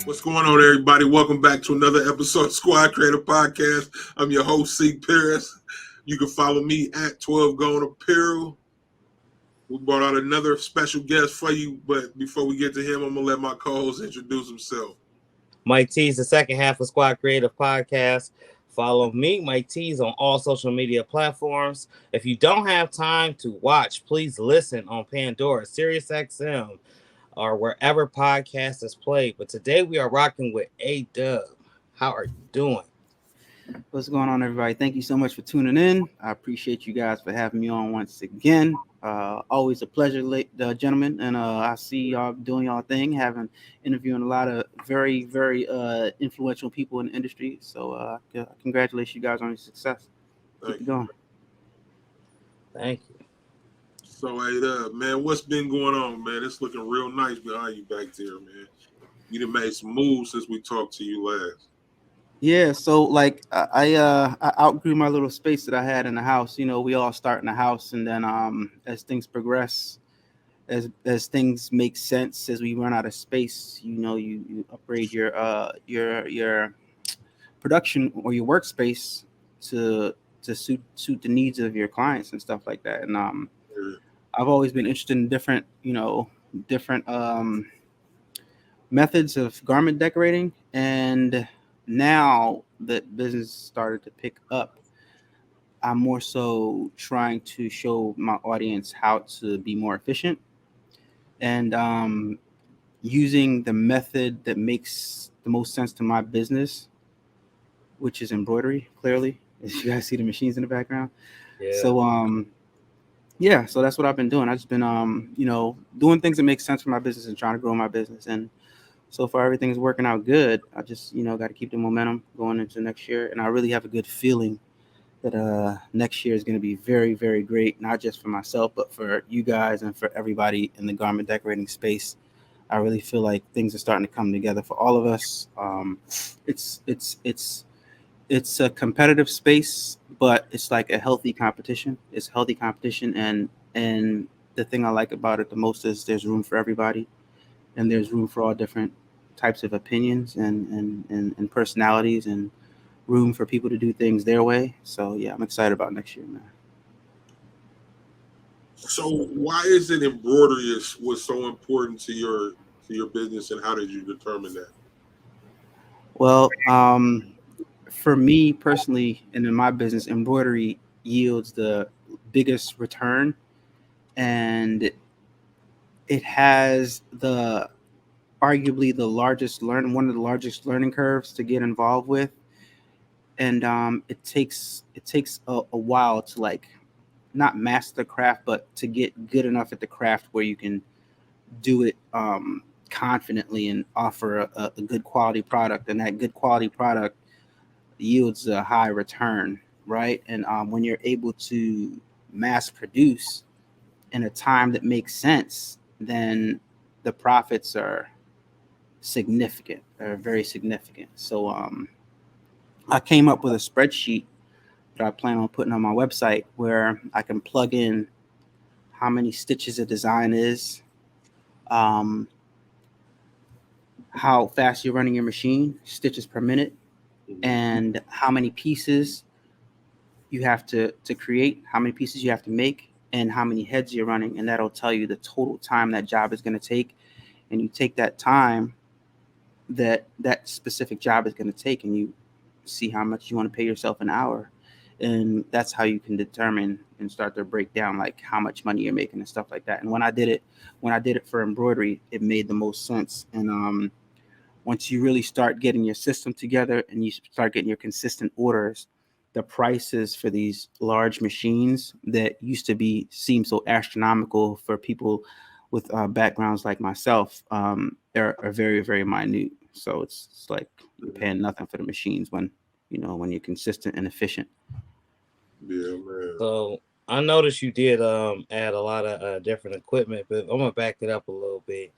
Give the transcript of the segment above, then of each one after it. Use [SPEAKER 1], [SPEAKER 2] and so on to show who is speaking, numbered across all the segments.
[SPEAKER 1] What's going on, everybody? Welcome back to another episode of Squad Creator Podcast. I'm your host, Seak, Parris. You can follow me at 12 Gone Apparel. We brought out another special guest for you, but before we get to him, I'm going to let my co-host introduce himself.
[SPEAKER 2] Mike T's the second half of Squad Creative Podcast. Follow me, Mike T's, on all social media platforms. If you don't have time to watch, please listen on Pandora, SiriusXM, or wherever podcast is played. But today we are rocking with A-Dub. How are you doing?
[SPEAKER 3] What's going on, everybody? Thank you so much for tuning in. I appreciate you guys for having me on once again. Always a pleasure, gentlemen. And I see y'all doing y'all thing, interviewing a lot of very, very influential people in the industry. So congratulations, you guys, on your success. Keep it going.
[SPEAKER 2] Thank you.
[SPEAKER 1] So, hey, man, what's been going on, man? It's looking real nice behind you back there, man. You done made some moves since we talked to you last.
[SPEAKER 3] Yeah, so like I outgrew my little space that I had in the house. You know, we all start in the house, and then as things progress, as things make sense, as we run out of space, you know, you upgrade your production or your workspace to suit the needs of your clients and stuff like that. And I've always been interested in different methods of garment decorating, and now that business started to pick up, I'm more so trying to show my audience how to be more efficient and using the method that makes the most sense to my business, which is embroidery. Clearly, as you guys see the machines in the background.
[SPEAKER 2] Yeah.
[SPEAKER 3] So that's what I've been doing. I've just been doing things that make sense for my business and trying to grow my business. And so far, everything is working out good. I just, got to keep the momentum going into next year. And I really have a good feeling that next year is going to be very, very great, not just for myself, but for you guys and for everybody in the garment decorating space. I really feel like things are starting to come together for all of us. It's a competitive space, but it's like a healthy competition. It's healthy competition. And the thing I like about it the most is there's room for everybody. And there's room for all different types of opinions and personalities, and room for people to do things their way. So yeah, I'm excited about next year, man.
[SPEAKER 1] So why is it embroidery was so important to your business, and how did you determine that?
[SPEAKER 3] Well, for me personally, and in my business, embroidery yields the biggest return, and it has arguably one of the largest learning curves to get involved with. And it takes a while to, like, not master the craft, but to get good enough at the craft where you can do it confidently and offer a good quality product. And that good quality product yields a high return, right? And when you're able to mass produce in a time that makes sense, then the profits are significant, are very significant. So I came up with a spreadsheet that I plan on putting on my website, where I can plug in how many stitches a design is, how fast you're running your machine, stitches per minute, and how many pieces you have to create, how many pieces you have to make, and how many heads you're running. And that'll tell you the total time that job is going to take. And you take that time that specific job is going to take, and you see how much you want to pay yourself an hour. And that's how you can determine and start to break down, like, how much money you're making and stuff like that. And when I did it for embroidery, it made the most sense. And once you really start getting your system together and you start getting your consistent orders, the prices for these large machines that used to seem so astronomical for people with backgrounds like myself, are very, very minute. So it's like you're paying nothing for the machines when you're consistent and efficient.
[SPEAKER 1] Yeah, man.
[SPEAKER 2] So I noticed you did add a lot of different equipment, but I'm gonna back it up a little bit.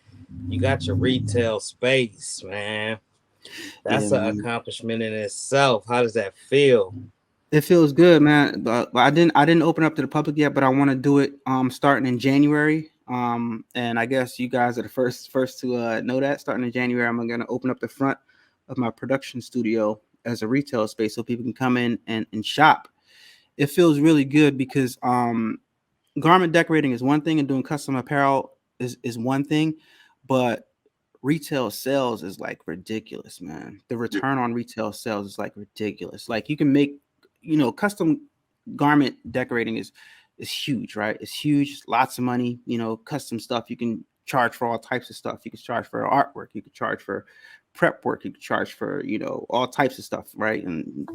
[SPEAKER 2] You got your retail space, man. That's an accomplishment in itself. How does that feel?
[SPEAKER 3] It feels good, man. But I didn't open up to the public yet, but I want to do it starting in January. And I guess you guys are the first to know that. Starting in January, I'm going to open up the front of my production studio as a retail space so people can come in and shop. It feels really good because garment decorating is one thing and doing custom apparel is one thing, but retail sales is like ridiculous, man. The return on retail sales is like ridiculous. Like you can make, custom garment decorating is huge, right? It's huge, lots of money, custom stuff. You can charge for all types of stuff. You can charge for artwork, you can charge for prep work, you can charge for, all types of stuff, right? And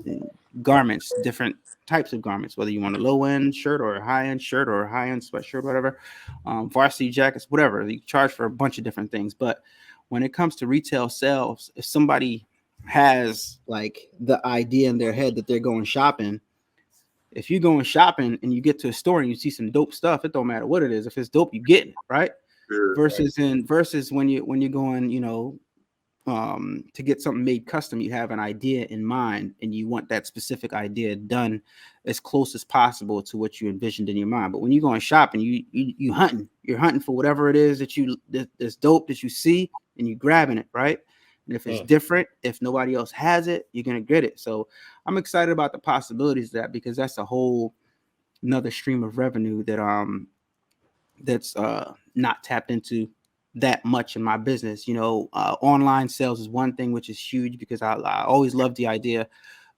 [SPEAKER 3] garments, different types of garments, whether you want a low end shirt or a high end shirt or a high end sweatshirt, whatever, varsity jackets, whatever. You can charge for a bunch of different things. But when it comes to retail sales, if somebody has like the idea in their head that they're going shopping, if you're going shopping and you get to a store and you see some dope stuff, it don't matter what it is. If it's dope, you get it, right?
[SPEAKER 1] Sure.
[SPEAKER 3] Versus when you're going, to get something made custom, you have an idea in mind and you want that specific idea done as close as possible to what you envisioned in your mind. But when you're going shopping, you're hunting for whatever it is that's dope that you see and you grabbing it, right? And if it's different, if nobody else has it, you're gonna get it. So I'm excited about the possibilities of that because that's a whole another stream of revenue that's not tapped into that much in my business. Online sales is one thing, which is huge because I always loved the idea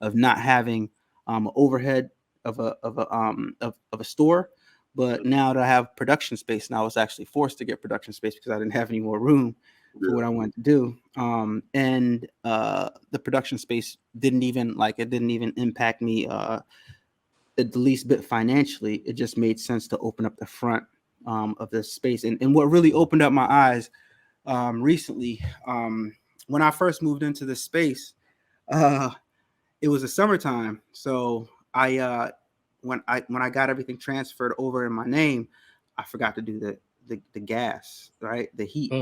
[SPEAKER 3] of not having overhead of a store. But now that I have production space, now I was actually forced to get production space because I didn't have any more room for what I wanted to do. And the production space didn't even impact me the least bit financially. It just made sense to open up the front of this space. And what really opened up my eyes recently, when I first moved into this space, it was the summertime. So I when I got everything transferred over in my name, I forgot to do the gas, right? The heat.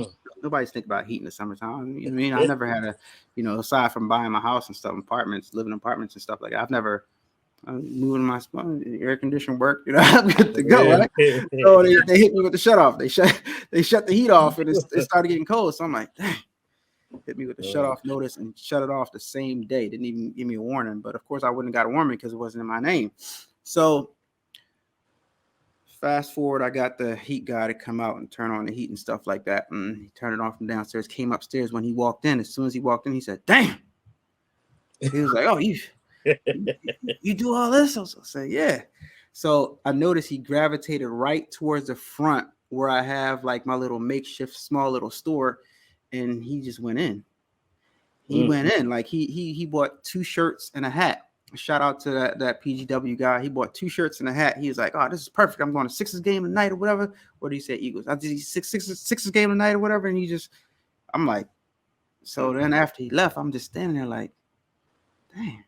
[SPEAKER 3] Nobody's thinking about heat in the summertime. You know what I mean? I never had aside from buying my house and stuff, living in apartments and stuff like that, I've never moving my air conditioning work. I'm good to go, right? So they hit me with the shut off. They shut the heat off and it started getting cold. So I'm like, dang. Hit me with the shut off notice and shut it off the same day. Didn't even give me a warning. But of course I wouldn't have got a warning because it wasn't in my name. So fast forward, I got the heat guy to come out and turn on the heat and stuff like that. And he turned it on from downstairs, came upstairs. When he walked in, as soon as he walked in, he said, damn. He was like, oh, you do all this? I said, yeah. So I noticed he gravitated right towards the front where I have like my little makeshift small little store. And he just went in. He went in. Like he bought 2 shirts and a hat. Shout out to that PGW guy. He bought 2 shirts and a hat. He was like, oh, this is perfect. I'm going to Sixers game tonight or whatever. What do you say, Eagles? I did Sixers game tonight or whatever. And I'm like, so then after he left, I'm just standing there like, damn,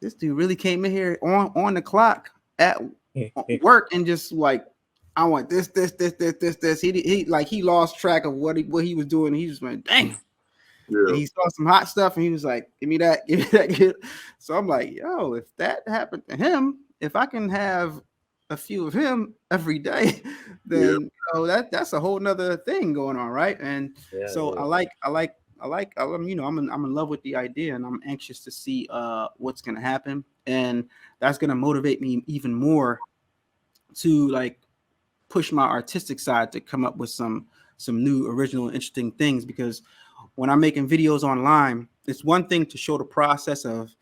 [SPEAKER 3] this dude really came in here on the clock at work and just like, I want this. He lost track of what he was doing. He just went, dang. Yeah. And he saw some hot stuff and he was like, give me that. So I'm like, yo, if that happened to him, if I can have a few of him every day, then that's a whole nother thing going on, right? And I'm in love with the idea and I'm anxious to see what's gonna happen. And that's gonna motivate me even more to like push my artistic side to come up with some new original interesting things. Because when I'm making videos online, it's one thing to show the process of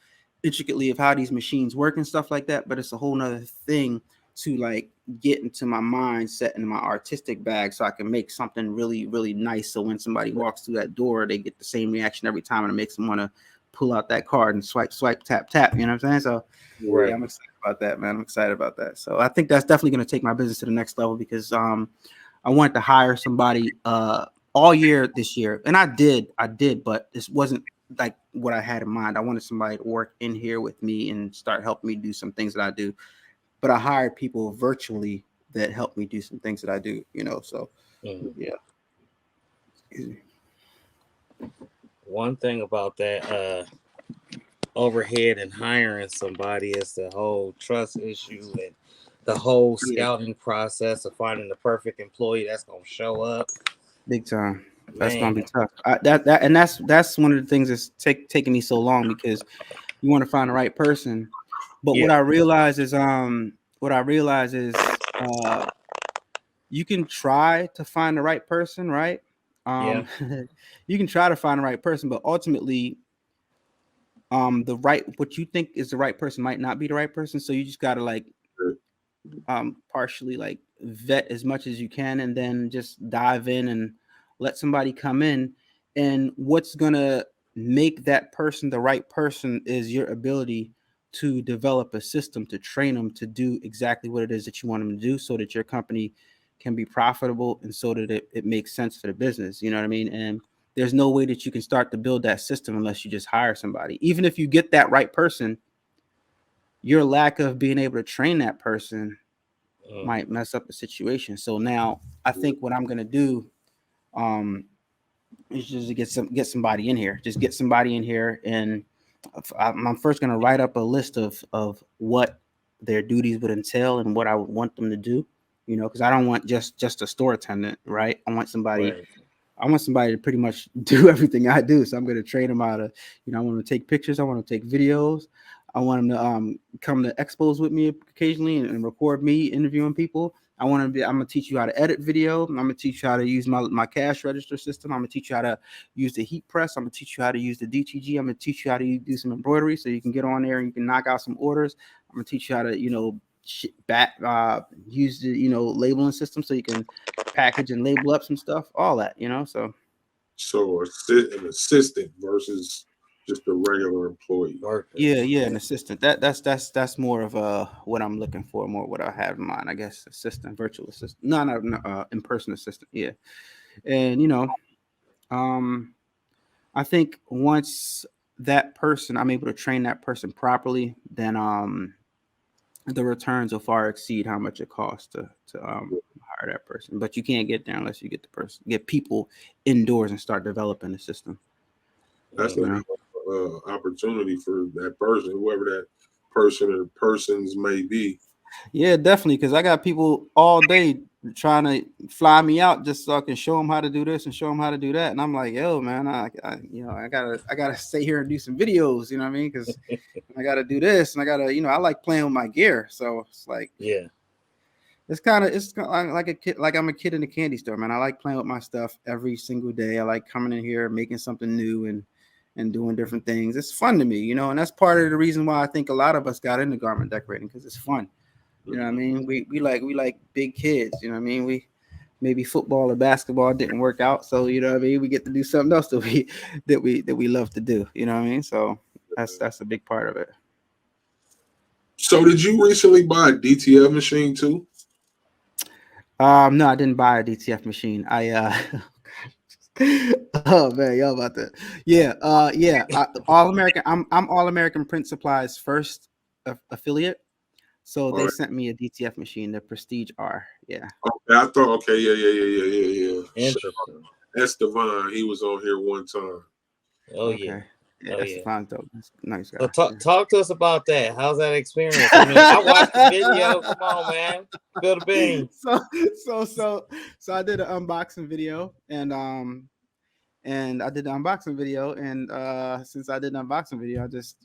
[SPEAKER 3] intricately of how these machines work and stuff like that, but it's a whole nother thing to like get into my mindset and my artistic bag so I can make something really, really nice. So when somebody walks through that door, they get the same reaction every time and it makes them want to pull out that card and swipe, tap, tap. You know what I'm saying? So yeah, I'm excited about that, man. I'm excited about that. So I think that's definitely going to take my business to the next level because I wanted to hire somebody all year this year. And I did, but this wasn't like what I had in mind. I wanted somebody to work in here with me and start helping me do some things that I do. But I hired people virtually that help me do some things that I do, so yeah.
[SPEAKER 2] One thing about that overhead and hiring somebody is the whole trust issue and the whole
[SPEAKER 3] Yeah.
[SPEAKER 2] scouting process of finding the perfect employee that's gonna show up.
[SPEAKER 3] Big time. That's
[SPEAKER 2] Man,
[SPEAKER 3] gonna be tough. That's one of the things that's taking me so long, because you want to find the right person. But
[SPEAKER 2] yeah,
[SPEAKER 3] what I realize is you can try to find the right person, right?
[SPEAKER 2] yeah,
[SPEAKER 3] You can try to find the right person, but ultimately, the right what you think is the right person might not be the right person. So you just gotta like partially like vet as much as you can, and then just dive in and let somebody come in. And what's gonna make that person the right person is your ability to develop a system to train them to do exactly what it is that you want them to do, so that your company can be profitable, and so that it makes sense for the business. You know what I mean? And there's no way that you can start to build that system unless you just hire somebody. Even if you get that right person, your lack of being able to train that person might mess up the situation. So now I think what I'm gonna do um is just to get somebody in here. Just get somebody in here, and I'm first gonna write up a list of what their duties would entail and what I would want them to do. You know, because I don't want just a store attendant, right?
[SPEAKER 2] right.
[SPEAKER 3] I want somebody to pretty much do everything I do. So I'm going to train them how to, I want them to take pictures. I want them to take videos. I want them to come to expos with me occasionally and record me interviewing people. I'm going to teach you how to edit video. I'm going to teach you how to use my cash register system. I'm going to teach you how to use the heat press. I'm going to teach you how to use the DTG. I'm going to teach you how to do some embroidery so you can get on there and you can knock out some orders. I'm going to teach you how to, use the, labeling system so you can package and label up some stuff, all that, so
[SPEAKER 1] an assistant versus just a regular employee.
[SPEAKER 3] yeah, an assistant. That's more of what I'm looking for, more what I have in mind, I guess. Assistant, virtual assistant, no, in-person assistant. Yeah. And I think once that person, I'm able to train that person properly, then the returns will far exceed how much it costs to hire that person. But you can't get there unless you get people indoors and start developing the system.
[SPEAKER 1] That's an opportunity for that person, whoever that person or persons may be.
[SPEAKER 3] Yeah, definitely. Because I got people all day trying to fly me out just so I can show them how to do this and show them how to do that. And I'm like, yo, man, I gotta stay here and do some videos. You know what I mean? Because I gotta do this and I gotta, I like playing with my gear. So it's like,
[SPEAKER 2] yeah,
[SPEAKER 3] it's like a kid, like I'm a kid in a candy store, man. I like playing with my stuff every single day. I like coming in here, making something new and doing different things. It's fun to me, and that's part of the reason why I think a lot of us got into garment decorating, because it's fun. You know what I mean? We like big kids. You know what I mean? We maybe football or basketball didn't work out, so you know what I mean. We get to do something else that we love to do. You know what I mean? So that's a big part of it.
[SPEAKER 1] So did you recently buy a DTF machine too?
[SPEAKER 3] No, I didn't buy a DTF machine. Oh man, y'all about that? Yeah, All American. I'm All American Print Supply's first affiliate. So they sent me a DTF machine, the Prestige R. Yeah.
[SPEAKER 1] Okay, I thought. Okay, yeah.
[SPEAKER 2] interesting.
[SPEAKER 1] Estevan, he was on here one time.
[SPEAKER 2] Oh
[SPEAKER 3] Okay. Yeah, Estevan's dope. That's a nice guy.
[SPEAKER 2] So talk to us about that. How's that experience? I mean, I watched the video. Come on, man. Spill the beans.
[SPEAKER 3] So I did an unboxing video, and I did the unboxing video, and since I did the unboxing video, I just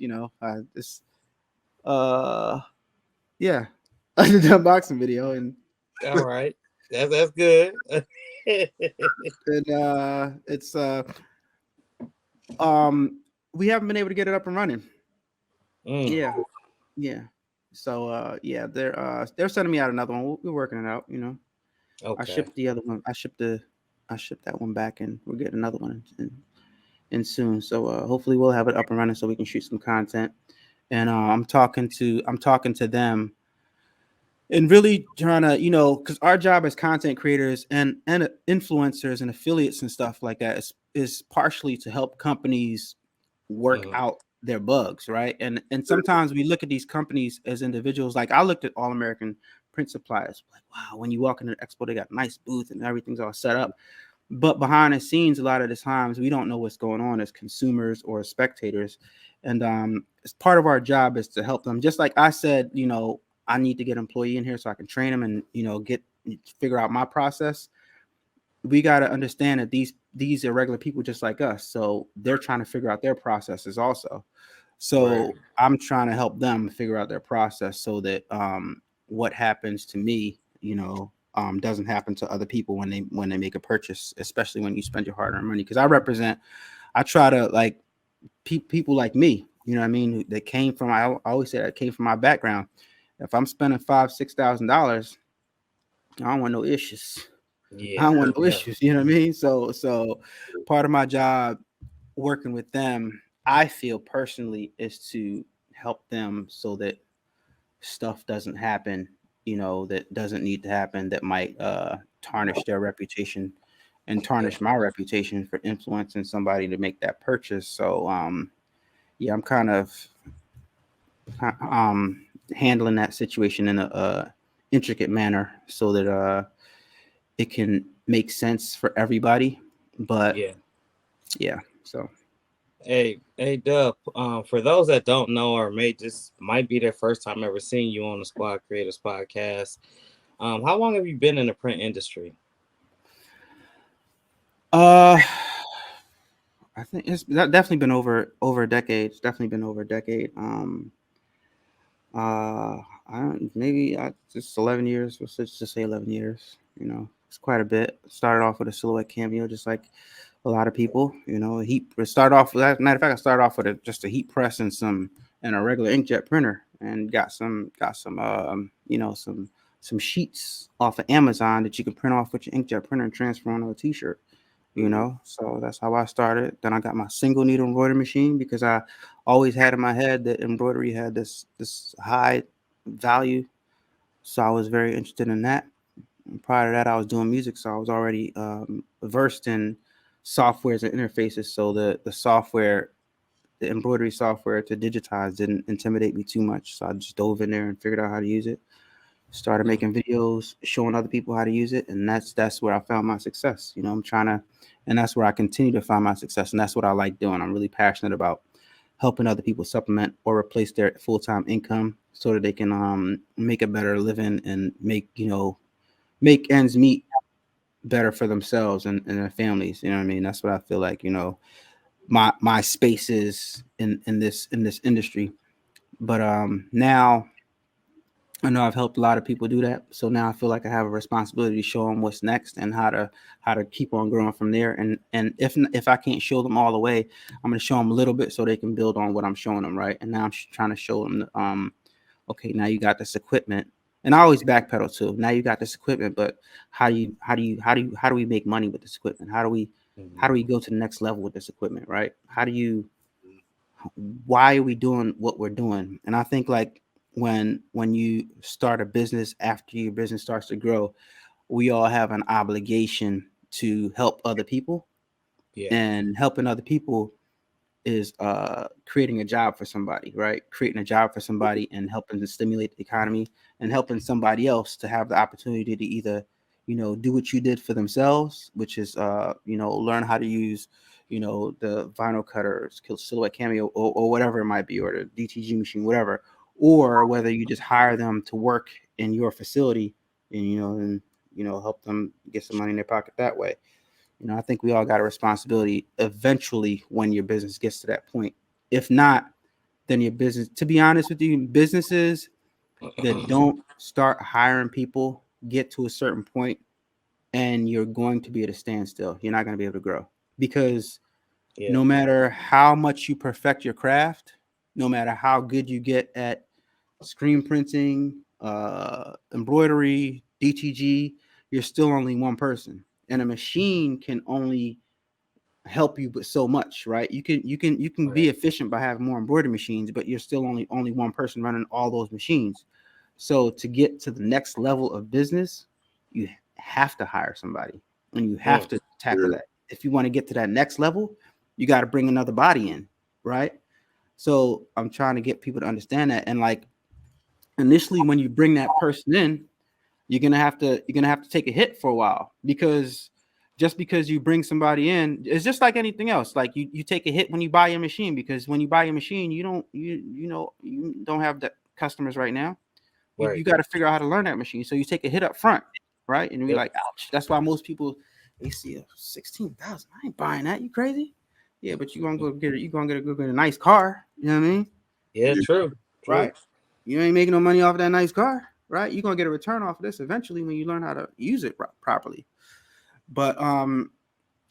[SPEAKER 3] yeah, I did the unboxing video, and
[SPEAKER 2] all right, that's good.
[SPEAKER 3] and it's we haven't been able to get it up and running. Yeah. So yeah, they're sending me out another one. We're working it out.
[SPEAKER 2] Okay.
[SPEAKER 3] I shipped the other one. I shipped that one back, and we'll get another one in soon. So hopefully we'll have it up and running so we can shoot some content. And I'm talking to them, and really trying to, because our job as content creators and influencers and affiliates and stuff like that is partially to help companies work out their bugs, right? And sometimes we look at these companies as individuals. Like I looked at All American Print Supplies, like, wow, when you walk into the expo, they got a nice booth and everything's all set up. But behind the scenes, a lot of the times we don't know what's going on as consumers or as spectators. And as part of our job is to help them. Just like I said, I need to get an employee in here so I can train them and, figure out my process. We got to understand that these are regular people just like us. So they're trying to figure out their processes also. So
[SPEAKER 1] Right.
[SPEAKER 3] I'm trying to help them figure out their process so that what happens to me, doesn't happen to other people when they make a purchase, especially when you spend your hard-earned money. Because I try to like people like me, you know what I mean, that came from, I always say that came from my background. If I'm spending $5,000-6,000, I don't want no issues. I
[SPEAKER 2] Yeah.
[SPEAKER 3] don't want no
[SPEAKER 2] Yeah.
[SPEAKER 3] issues. You know what I mean? So part of my job working with them, I feel personally, is to help them so that stuff doesn't happen, that doesn't need to happen, that might tarnish their reputation and
[SPEAKER 2] Yeah.
[SPEAKER 3] tarnish my reputation for influencing somebody to make that purchase. So yeah, I'm kind of handling that situation in a intricate manner so that it can make sense for everybody. But
[SPEAKER 2] Yeah.
[SPEAKER 3] yeah, so
[SPEAKER 2] Hey, Dub. For those that don't know, or might be their first time ever seeing you on the Squad Creators podcast, how long have you been in the print industry?
[SPEAKER 3] uh I think it's definitely been over a decade. It's definitely been over a decade. I don't, maybe just 11 years. Let's just say 11 years. It's quite a bit. Started off with a silhouette cameo, just like a lot of people. Heat. Start off with, as a matter of fact, I started off with just a heat press and a regular inkjet printer, and got some some sheets off of Amazon that you can print off with your inkjet printer and transfer onto a T-shirt. So that's how I started. Then I got my single needle embroidery machine because I always had in my head that embroidery had this high value, so I was very interested in that. And prior to that, I was doing music, so I was already versed in softwares and interfaces. So the embroidery software to digitize didn't intimidate me too much. So I just dove in there and figured out how to use it. Started
[SPEAKER 2] Mm.
[SPEAKER 3] making videos showing other people how to use it, and that's where I found my success. I'm trying to, and that's where I continue to find my success, and that's what I like doing. I'm really passionate about helping other people supplement or replace their full-time income so that they can make a better living and make ends meet better for themselves and their families. You know what I mean? That's what I feel like. My space is in this industry, but now I know I've helped a lot of people do that. So now I feel like I have a responsibility to show them what's next and how to keep on growing from there. And if I can't show them all the way, I'm going to show them a little bit so they can build on what I'm showing them, right? And now I'm trying to show them, okay, now you got this equipment, and I always backpedal too. Now you got this equipment, but how do we make money with this equipment? How do we go to the next level with this equipment, right? Why are we doing what we're doing? And I think like when you start a business, after your business starts to grow, we all have an obligation to help other people,
[SPEAKER 2] Yeah.
[SPEAKER 3] and helping other people is creating a job for somebody, right? Creating a job for somebody and helping to stimulate the economy and helping somebody else to have the opportunity to either, do what you did for themselves, which is, learn how to use, the vinyl cutters, silhouette cameo, or whatever it might be, or the DTG machine, whatever, or whether you just hire them to work in your facility and, help them get some money in their pocket that way. I think we all got a responsibility eventually when your business gets to that point. If not, then your business, to be honest with you, businesses that don't start hiring people get to a certain point and you're going to be at a standstill. You're not going to be able to grow because
[SPEAKER 2] Yeah.
[SPEAKER 3] no matter how much you perfect your craft, no matter how good you get at screen printing, embroidery, DTG, you're still only one person. And a machine can only help you but so much, right? You can be
[SPEAKER 2] Right.
[SPEAKER 3] efficient by having more embroidery machines, but you're still only one person running all those machines. So to get to the next level of business, you have to hire somebody and you have
[SPEAKER 2] Mm.
[SPEAKER 3] to tackle that. If you want to get to that next level, you got to bring another body in, right? So I'm trying to get people to understand that. And like initially when you bring that person in, you're gonna have to take a hit for a while, because just because you bring somebody in, it's just like anything else. Like you take a hit when you buy a machine, because when you buy a machine, you don't have the customers right now. you got to figure out how to learn that machine. So you take a hit up front, right? And you're like, ouch. That's why most people, they see a 16,000. I ain't buying that. You crazy? Yeah, but you're gonna get a nice car. You know what I mean?
[SPEAKER 2] Yeah, true.
[SPEAKER 3] Right. You ain't making no money off of that nice car, right? You're gonna get a return off of this eventually when you learn how to use it properly. But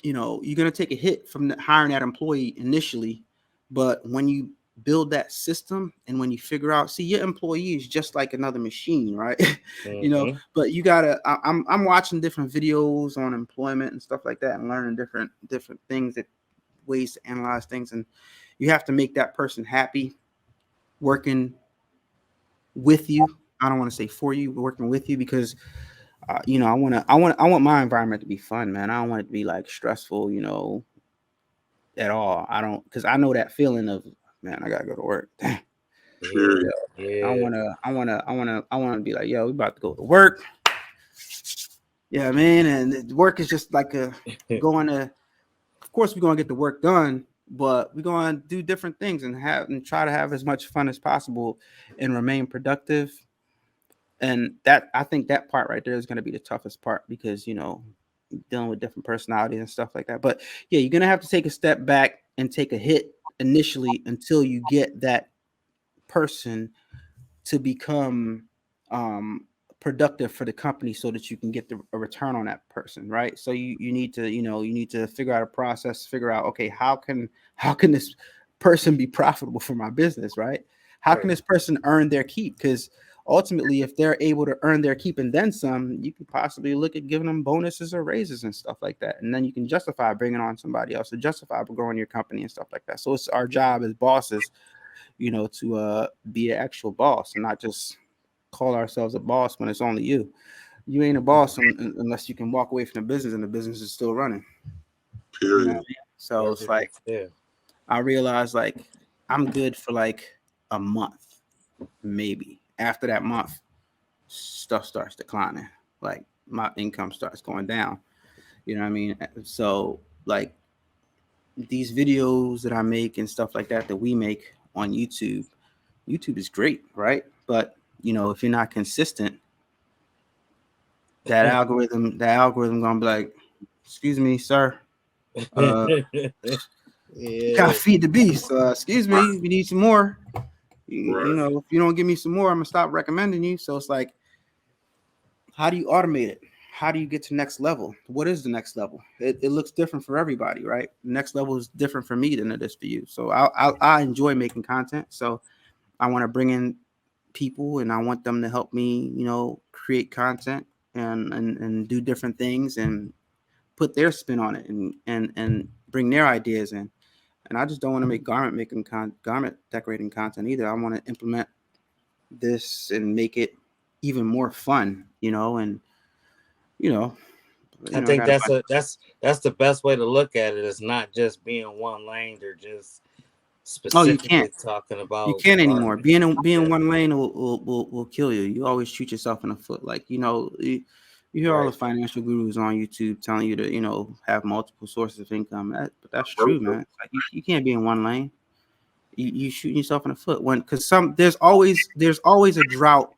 [SPEAKER 3] you know, you're gonna take a hit from hiring that employee initially, but when you build that system and when you figure out, see, your employee is just like another machine, right? You know, but you gotta. I'm watching different videos on employment and stuff like that, and learning different things, that ways to analyze things, and you have to make that person happy working with you. I don't want to say for you, but working with you, because you know, I want my environment to be fun, man. I don't want it to be like stressful, you know, at all. I don't, because I know that feeling of, man, I gotta go to work. Damn.
[SPEAKER 2] Yeah.
[SPEAKER 3] I wanna be like, yo, we about to go to work. Yeah, man, and work is just like going to. Of course, we're gonna get the work done, but we're gonna do different things and try to have as much fun as possible and remain productive. And that, I think that part right there is going to be the toughest part, because, you know, dealing with different personalities and stuff like that. But yeah, you're going to have to take a step back and take a hit initially until you get that person to become productive for the company, so that you can get a return on that person, right? So you need to, you know, you need to figure out a process, figure out, okay, how can this person be profitable for my business, right? How can this person earn their keep? Because ultimately, if they're able to earn their keep and then some, you could possibly look at giving them bonuses or raises and stuff like that. And then you can justify bringing on somebody else, or justify growing your company and stuff like that. So it's our job as bosses, you know, to be an actual boss and not just call ourselves a boss when it's only you. You ain't a boss unless you can walk away from the business and the business is still running.
[SPEAKER 1] Period.
[SPEAKER 3] You know what I mean? So it's like, I realized, like, I'm good for like a month, maybe. After that month, stuff starts declining. Like, my income starts going down. You know what I mean? So like, these videos that I make and stuff like that we make on YouTube is great, right? But you know, if you're not consistent, that algorithm gonna be like, excuse me, sir, gotta feed the beast. Excuse me, we need some more. You know, if you don't give me some more, I'm gonna stop recommending you. So it's like, how do you automate it? How do you get to next level? What is the next level? It looks different for everybody, right? The next level is different for me than it is for you. So I enjoy making content. So I want to bring in people, and I want them to help me, you know, create content and do different things and put their spin on it and bring their ideas in. And I just don't want to make garment decorating content either. I want to implement this and make it even more fun, you know, and
[SPEAKER 2] I think that's the best way to look at it. It's not just being one lane or just specifically talking about.
[SPEAKER 3] You can't anymore. Being one lane will kill you. You always shoot yourself in the foot. Like, you know, you hear all the financial gurus on YouTube telling you to, you know, have multiple sources of income. But that's true, man. Like, you can't be in one lane. You shooting yourself in the foot because there's always a drought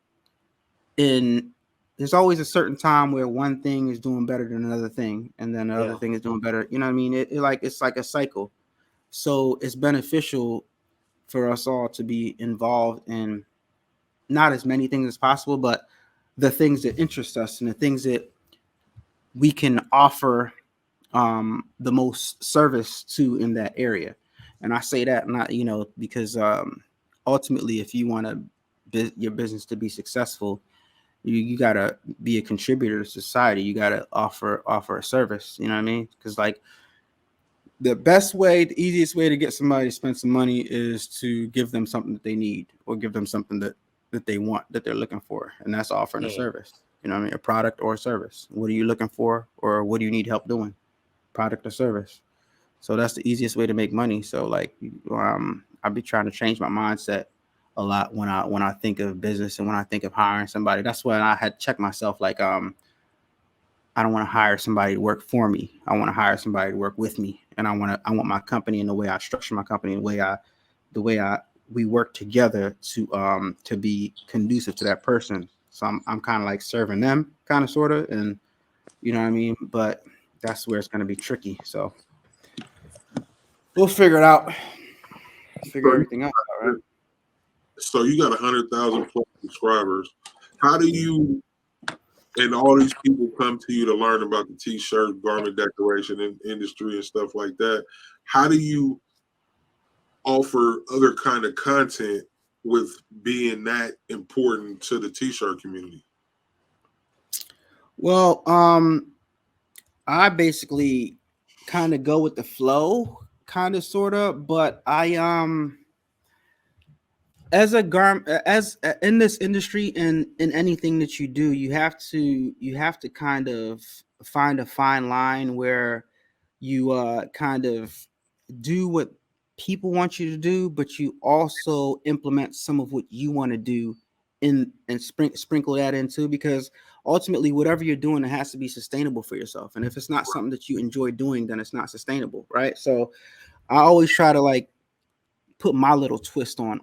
[SPEAKER 3] in. There's always a certain time where one thing is doing better than another thing, and then another thing is doing better. You know what I mean? It's like a cycle. So it's beneficial for us all to be involved in not as many things as possible, but the things that interest us and the things that we can offer the most service to in that area. And I say that not, you know, because ultimately, if you want your business to be successful, you got to be a contributor to society. You got to offer a service, you know what I mean? Because like, the easiest way to get somebody to spend some money is to give them something that they need, or give them something that they want, that they're looking for. And that's offering a service, you know what I mean? A product or a service. What are you looking for, or what do you need help doing? Product or service. So that's the easiest way to make money. So like, I'll be trying to change my mindset a lot when I think of business and when I think of hiring somebody. That's when I had checked myself, like, I don't want to hire somebody to work for me. I want to hire somebody to work with me. And I want my company, and the way I structure my company, and the way I we work together to be conducive to that person. So I'm kind of like serving them, kind of sort of, and you know what I mean. But that's where it's going to be tricky. So we'll figure it out. Figure everything out. All right.
[SPEAKER 1] So you got 100,000 plus subscribers. How do you and all these people come to you to learn about the t-shirt, garment decoration industry and stuff like that? How do you offer other kind of content with being that important to the t-shirt community?
[SPEAKER 3] Well, I basically kind of go with the flow, kind of sort of, but I as a as in this industry and in anything that you do, you have to kind of find a fine line where you kind of do what people want you to do, but you also implement some of what you want to do in and sprinkle that into, because ultimately whatever you're doing, it has to be sustainable for yourself. And if it's not something that you enjoy doing, then it's not sustainable, right? So I always try to like put my little twist on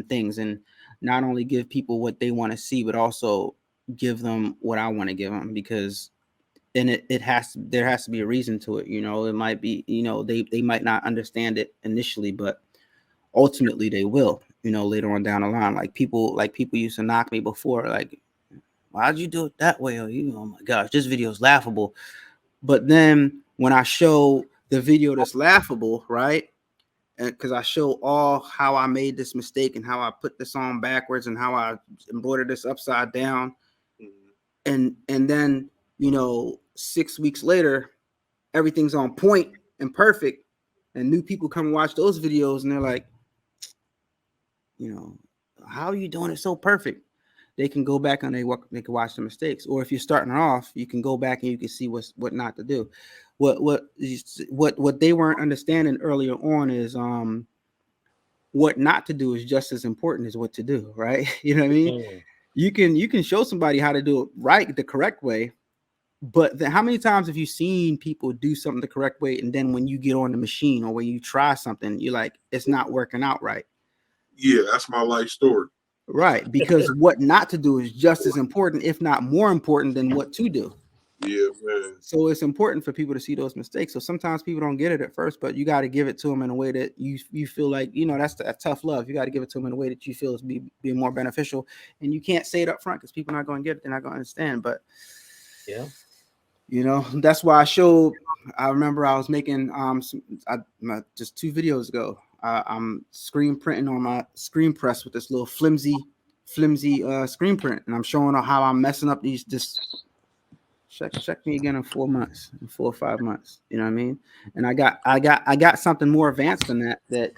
[SPEAKER 3] things, and not only give people what they want to see, but also give them what I want to give them, because and it has to, there has to be a reason to it. You know, it might be, you know, they might not understand it initially, but ultimately they will, you know, later on down the line. Like people used to knock me before, like, why'd you do it that way? Or, you know, oh my gosh, this video is laughable. But then when I show the video that's laughable, right? Because I show all how I made this mistake and how I put this on backwards and how I embroidered this upside down. And then, you know, 6 weeks later, everything's on point and perfect, and new people come and watch those videos and they're like, you know, how are you doing it so perfect? They can go back and they can watch the mistakes. Or if you're starting off, you can go back and you can see what not to do. What they weren't understanding earlier on is what not to do is just as important as what to do, right? You know what I mean? You can show somebody how to do it right, the correct way, but how many times have you seen people do something the correct way, and then when you get on the machine or when you try something, you're like, it's not working out right?
[SPEAKER 1] Yeah, that's my life story.
[SPEAKER 3] Right, because what not to do is just as important, if not more important, than what to do.
[SPEAKER 1] Yeah, man.
[SPEAKER 3] So it's important for people to see those mistakes. So sometimes people don't get it at first, but you got to give it to them in a way that you feel like, you know, that's a tough love. You got to give it to them in a way that you feel is being more beneficial. And you can't say it up front because people are not going to get it. They're not going to understand. But
[SPEAKER 2] yeah,
[SPEAKER 3] you know, that's why I remember I was making just 2 videos ago. I'm screen printing on my screen press with this little flimsy screen print, and I'm showing how I'm messing up this. Check me again in 4 months, in 4 or 5 months. You know what I mean? And I got something more advanced than that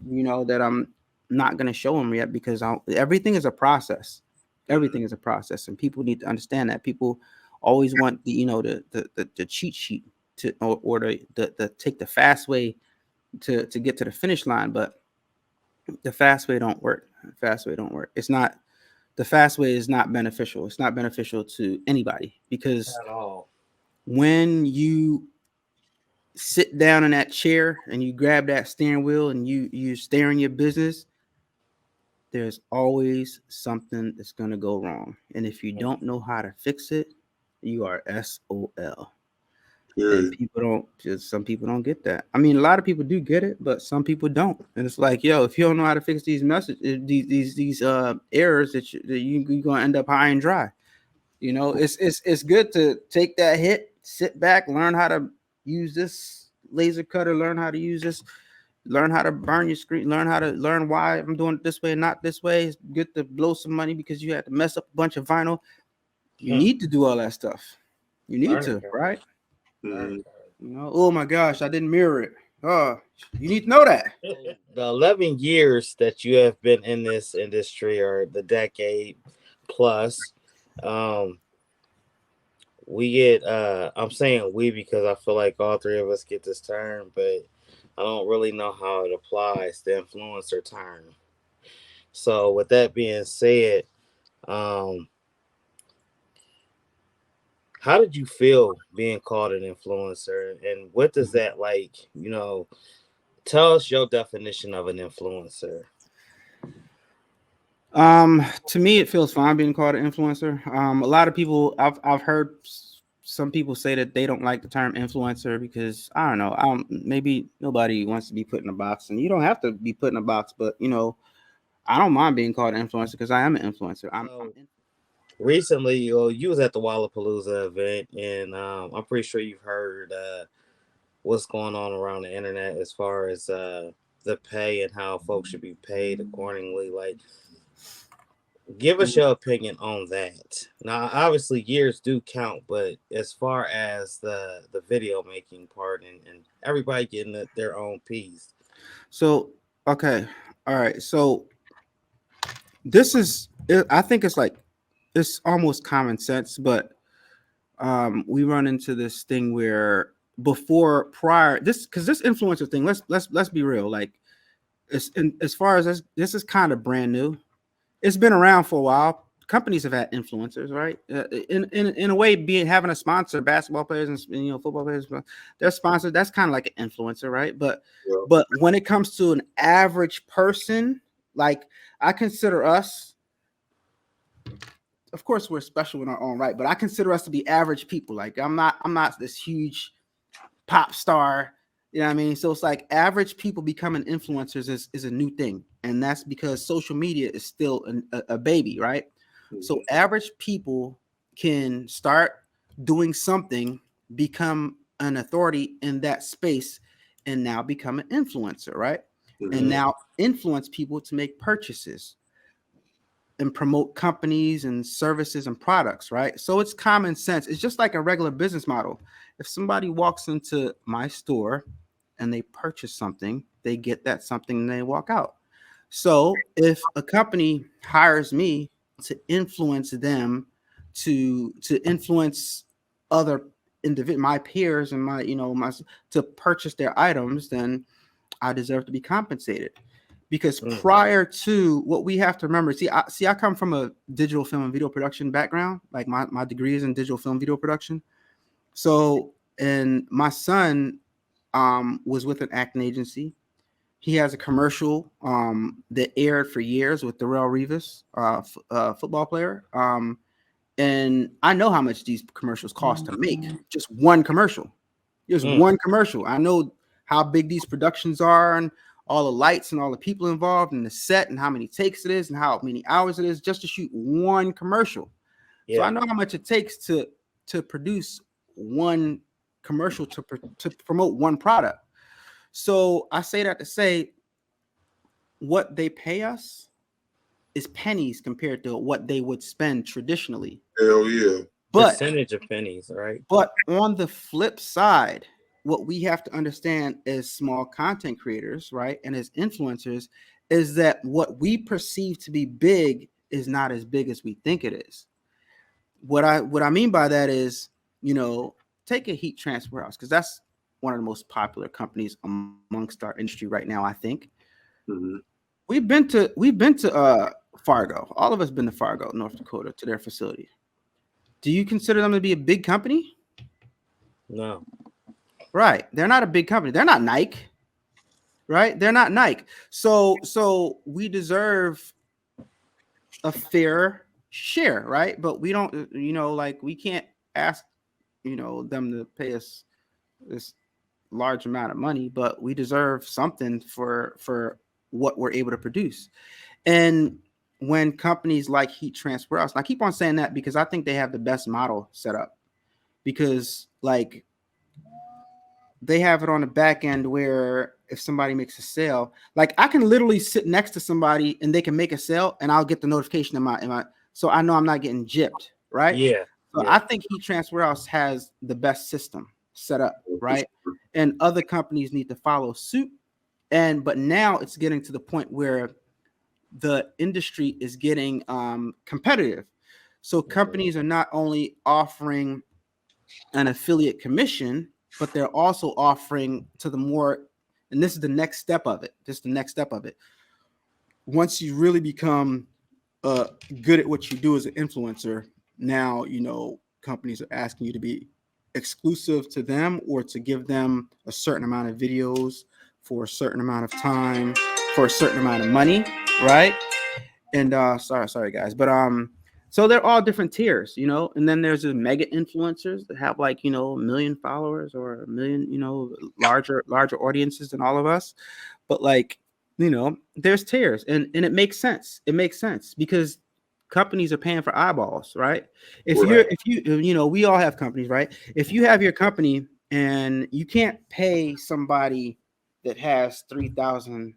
[SPEAKER 3] you know, that I'm not gonna show them yet, because everything is a process. Everything is a process, and people need to understand that. People always want the, you know, the cheat sheet or the take the fast way to get to the finish line, but the fast way don't work. The fast way don't work. The fast way is not beneficial. It's not beneficial to anybody, because
[SPEAKER 2] at all.
[SPEAKER 3] when you sit down in that chair and you grab that steering wheel and you stare in your business, there's always something that's going to go wrong. And if you don't know how to fix it, you are SOL. And some people don't get that. I mean, a lot of people do get it, but some people don't. And it's like, yo, if you don't know how to fix these these errors, you're gonna end up high and dry. You know, it's good to take that hit, sit back, learn how to use this laser cutter, learn how to use this, learn how to burn your screen, learn why I'm doing it this way and not this way. It's good to blow some money because you had to mess up a bunch of vinyl. You need to do all that stuff. You need to, right?
[SPEAKER 1] Mm-hmm.
[SPEAKER 3] You know, oh my gosh, I didn't mirror it. Oh, you need to know that.
[SPEAKER 2] The 11 years that you have been in this industry, or the decade plus, we get I'm saying we because I feel like all 3 of us get this term, but I don't really know how it applies, the influencer term. So with that being said, how did you feel being called an influencer, and what does that, like, you know, tell us your definition of an influencer?
[SPEAKER 3] To me, it feels fine being called an influencer. A lot of people, I've heard some people say that they don't like the term influencer because I don't know. Maybe nobody wants to be put in a box, and you don't have to be put in a box. But I don't mind being called an influencer because I am an influencer.
[SPEAKER 2] Recently, you was at the Wallapalooza event, and I'm pretty sure you've heard what's going on around the internet as far as the pay and how folks should be paid accordingly. Like, give us your opinion on that. Now, obviously, years do count, but as far as the video making part and everybody getting their own piece.
[SPEAKER 3] So okay, all right. So this is, I think it's almost common sense, but we run into this thing where prior this, because this influencer thing, let's be real, like as far as this is kind of brand new. It's been around for a while. Companies have had influencers, right? In a way, having a sponsor, basketball players and football players, they're sponsored. That's kind of like an influencer, right? But when it comes to an average person, like I consider us, of course, we're special in our own right, but I consider us to be average people. Like I'm not this huge pop star. You know what I mean? So it's like average people becoming influencers is a new thing. And that's because social media is still a baby, right? Mm-hmm. So average people can start doing something, become an authority in that space, and now become an influencer, right? Mm-hmm. And now influence people to make purchases and promote companies and services and products, right? So it's common sense. It's just like a regular business model. If somebody walks into my store and they purchase something, they get that something and they walk out. So if a company hires me to influence them, to influence other my peers and my to purchase their items, then I deserve to be compensated. Because prior to, what we have to remember, I come from a digital film and video production background. Like my degree is in digital film video production. So, and my son was with an acting agency. He has a commercial that aired for years with Darrell Revis, football player. And I know how much these commercials cost to make. Just one commercial. Just one commercial. I know how big these productions are and all the lights and all the people involved in the set and how many takes it is and how many hours it is just to shoot one commercial. Yeah. So I know how much it takes to produce one commercial to promote one product. So I say that to say what they pay us is pennies compared to what they would spend traditionally.
[SPEAKER 1] Hell yeah.
[SPEAKER 3] But
[SPEAKER 2] percentage of pennies, right?
[SPEAKER 3] But on the flip side, what we have to understand as small content creators, right, and as influencers, is that what we perceive to be big is not as big as we think it is. What I mean by that is, take a heat transfer house, because that's one of the most popular companies amongst our industry right now, I think. Mm-hmm. We've been to Fargo. All of us been to Fargo, North Dakota, to their facility. Do you consider them to be a big company?
[SPEAKER 2] No.
[SPEAKER 3] Right. They're not a big company. They're not Nike. Right? They're not Nike. So we deserve a fair share, right? But we don't, we can't ask, them to pay us this large amount of money, but we deserve something for what we're able to produce. And when companies like Heat Transfer Us, and I keep on saying that because I think they have the best model set up, because like they have it on the back end where if somebody makes a sale, like I can literally sit next to somebody and they can make a sale and I'll get the notification in my so I know I'm not getting gypped, right?
[SPEAKER 2] Yeah.
[SPEAKER 3] So yeah. I think Heat Transfer House has the best system set up, right? And other companies need to follow suit. But now it's getting to the point where the industry is getting competitive. So companies are not only offering an affiliate commission, but they're also offering to the more, and this is the next step of it. Once you really become good at what you do as an influencer, now, companies are asking you to be exclusive to them or to give them a certain amount of videos for a certain amount of time for a certain amount of money, right? And sorry guys, but so they're all different tiers, you know. And then there's the mega influencers that have like, you know, 1 million followers or 1 million, you know, larger audiences than all of us. But like, you know, there's tiers, and it makes sense. It makes sense because companies are paying for eyeballs, right?
[SPEAKER 1] Right.
[SPEAKER 3] If you know, we all have companies, right? If you have your company and you can't pay somebody that has 3,000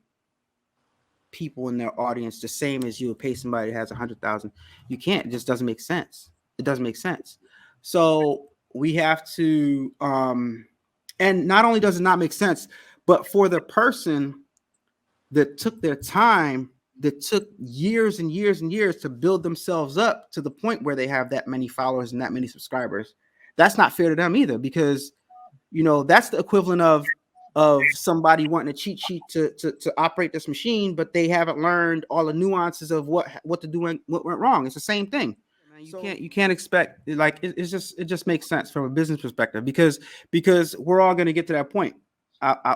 [SPEAKER 3] people in their audience the same as you would pay somebody that has 100,000, you can't. It just doesn't make sense. It doesn't make sense. So we have to, and not only does it not make sense, but for the person that took their time, that took years and years and years to build themselves up to the point where they have that many followers and that many subscribers, that's not fair to them either, because, you know, that's the equivalent of somebody wanting a cheat sheet to operate this machine, but they haven't learned all the nuances of what to do and what went wrong. It's the same thing. You can't expect, like, it just makes sense from a business perspective, because we're all going to get to that point,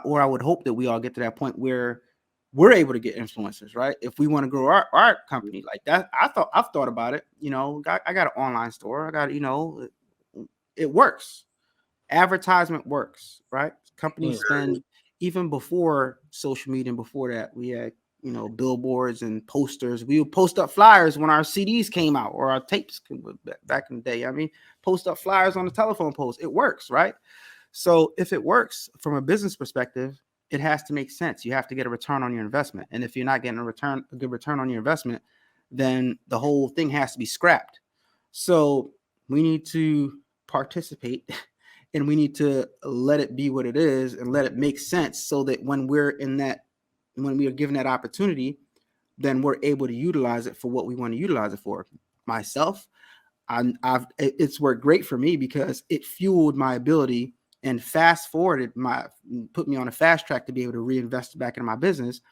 [SPEAKER 3] or I would hope that we all get to that point where we're able to get influencers, right? If we want to grow our company like that. I've thought about it. You know, I got an online store. I got, you know, it works. Advertisement works, right? Companies spend, even before social media and before that, we had, you know, billboards and posters. We would post up flyers when our CDs came out or our tapes back in the day. I mean, post up flyers on the telephone poles. It works, right? So if it works from a business perspective, it has to make sense. You have to get a return on your investment. And if you're not getting a good return on your investment, then the whole thing has to be scrapped. So we need to participate and we need to let it be what it is and let it make sense, so that when we are given that opportunity, then we're able to utilize it for what we want to utilize it for. Myself, it's worked great for me because it fueled my ability and put me on a fast track to be able to reinvest back into my business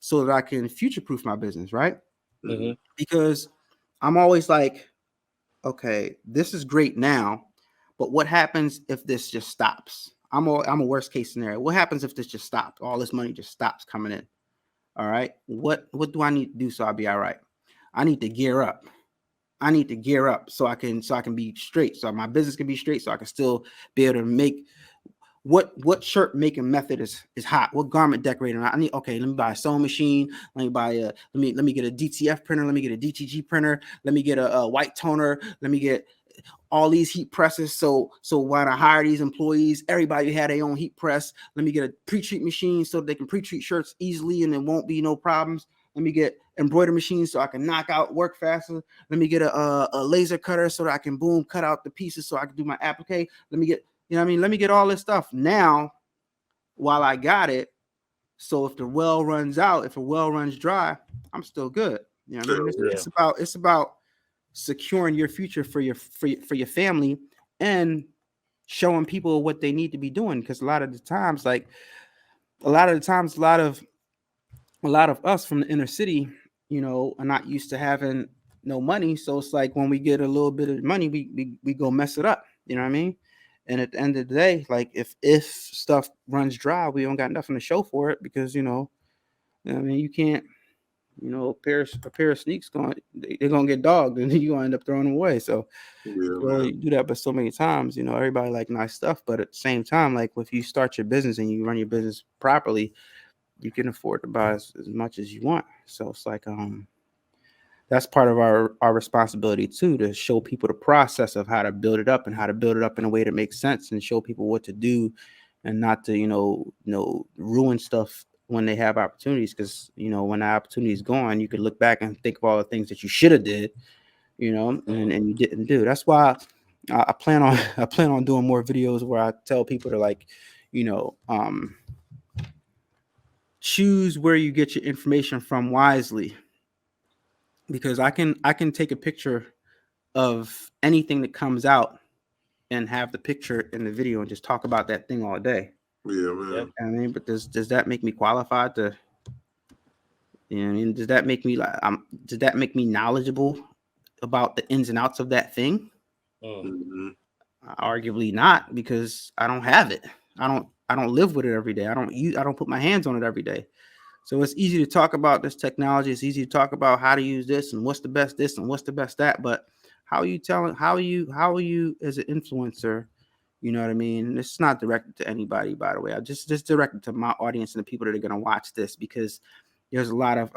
[SPEAKER 3] so that I can future-proof my business, right?
[SPEAKER 2] Mm-hmm.
[SPEAKER 3] Because I'm always like, okay, this is great now, but what happens if this just stops? I'm a worst case scenario. What happens if this just stops? All this money just stops coming in. All right. What do I need to do so I'll be all right? I need to gear up. I need to gear up so I can be straight, so my business can be straight, so I can still be able to make what shirt making method is hot, what garment decorating. I need, okay, let me buy a sewing machine, let me buy a let me get a DTF printer, let me get a DTG printer, let me get a white toner, let me get all these heat presses. So when I hire these employees, everybody had their own heat press. Let me get a pre-treat machine so they can pre-treat shirts easily and there won't be no problems. Let me get embroidery machines so I can knock out work faster. Let me get a laser cutter so that I can cut out the pieces so I can do my applique. Let me get, you know what I mean? Let me get all this stuff now while I got it. So if the well runs out, if a well runs dry, I'm still good. You know what I mean? It's about securing your future for your family and showing people what they need to be doing. Because a lot of us from the inner city, you know, are not used to having no money. So it's like when we get a little bit of money, we go mess it up. You know what I mean? And at the end of the day, like if stuff runs dry, we don't got nothing to show for it, because, you know, I mean, you can't, you know, a pair of sneaks they're gonna get dogged, and then you're gonna end up throwing them away. So you do that, but so many times, you know, everybody like nice stuff, but at the same time, like if you start your business and you run your business properly, you can afford to buy as much as you want. So it's like that's part of our responsibility too, to show people the process of how to build it up and how to build it up in a way that makes sense, and show people what to do and not to, you know, ruin stuff when they have opportunities. Because, you know, when the opportunity is gone, you can look back and think of all the things that you should have did, you know, and you didn't do. That's why I plan on doing more videos where I tell people to, like, you know, choose where you get your information from wisely, because I can take a picture of anything that comes out and have the picture in the video and just talk about that thing all day.
[SPEAKER 1] Yeah, man.
[SPEAKER 3] I mean, but does that make me qualified to, you know what I mean? Does that make me knowledgeable about the ins and outs of that thing?
[SPEAKER 1] Mm-hmm.
[SPEAKER 3] Arguably not, because I don't have it. I don't live with it every day. I don't put my hands on it every day. So it's easy to talk about this technology. It's easy to talk about how to use this and what's the best this and what's the best that. But how are you as an influencer? You know what I mean? And it's not directed to anybody, by the way. I just directed to my audience and the people that are going to watch this, because there's a lot of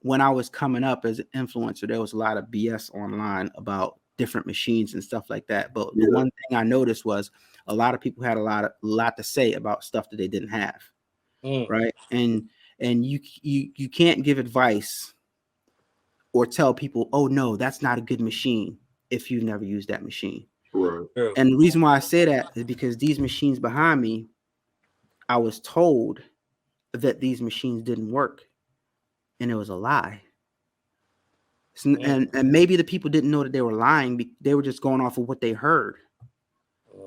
[SPEAKER 3] when I was coming up as an influencer, there was a lot of BS online about different machines and stuff like that. But the one thing I noticed was a lot of people had a lot to say about stuff that they didn't have, right? And you can't give advice or tell people, oh no, that's not a good machine if you've never used that machine.
[SPEAKER 1] Right.
[SPEAKER 3] And the reason why I say that is because these machines behind me, I was told that these machines didn't work, and it was a lie. And maybe the people didn't know that they were lying. They were just going off of what they heard.